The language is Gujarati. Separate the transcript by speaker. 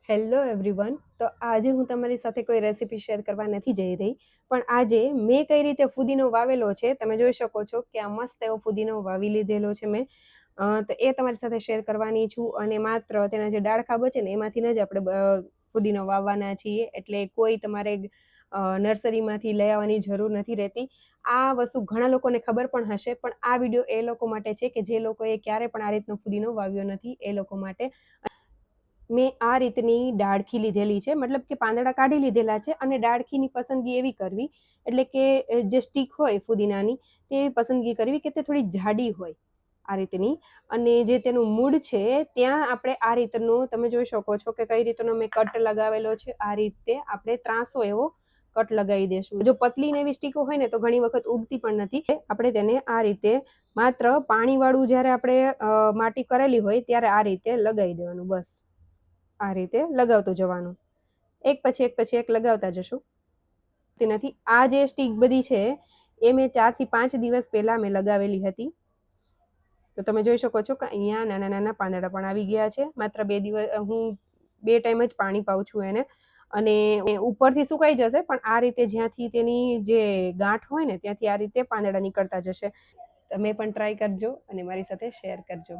Speaker 1: Hello everyone. તો આજે હું તમારી સાથે કોઈ રેસીપી શેર કરવા નથી જઈ રહી, પણ આજે મેં કઈ રીતે ફુદીનો વાવેલો છે તમે જોઈ શકો છો કે આ મસ્ત એવો ફુદીનો વાવી લીધેલો છે મેં. તો એ તમારી સાથે શેર કરવાની છું, અને માત્ર તેના જે ડાળખા બચે ને એમાંથી જ આપણે ફુદીનો વાવવાના છીએ, એટલે કોઈ તમારે નર્સરીમાંથી લઈ આવવાની જરૂર નથી રહેતી. આ વસ્તુ ઘણા લોકોને ખબર પણ હશે, પણ આ વિડીયો એ લોકો માટે છે કે જે લોકોએ ક્યારે પણ આ રીતનો ફુદીનો વાવ્યો નથી એ લોકો માટે. મેં આ રીતની ડાળખી લીધેલી છે, મતલબ કે પાંદડા કાઢી લીધેલા છે, અને ડાળખીની પસંદગી એવી કરવી, એટલે કે જે સ્ટીક હોય ફુદીનાની તે પસંદગી કરવી કે તે થોડી જાડી હોય આ રીતની. અને જે તેનું મૂળ છે ત્યાં આપણે આ રીતનો તમે જોઈ શકો છો કે કઈ રીતનો મેં કટ લગાવેલો છે. આ રીતે આપણે ત્રાસો એવો કટ લગાવી દેશું. જો પતલી ને એવી સ્ટીકો હોય ને તો ઘણી વખત ઉગતી પણ નથી. આપણે તેને આ રીતે માત્ર પાણીવાળું જ્યારે આપણે માટી કરેલી હોય ત્યારે આ રીતે લગાવી દેવાનું. બસ આ રીતે લગાવતું જવાનું, એક પછી એક લગાવતા જશું. નથી આ જે સ્ટીક બધી છે એ મેં 4 થી 5 દિવસ પહેલાં મેં લગાવેલી હતી. તો તમે જોઈ શકો છો કે અહીંયા નાના નાના પાંદડા પણ આવી ગયા છે. માત્ર 2 દિવસ હું 2 ટાઈમ જ પાણી પાઉં છું એને, અને ઉપરથી સુકાઈ જશે, પણ આ રીતે જ્યાંથી તેની જે ગાંઠ હોય ને ત્યાંથી આ રીતે પાંદડા નીકળતા જશે. તમે પણ ટ્રાય કરજો અને મારી સાથે શેર કરજો.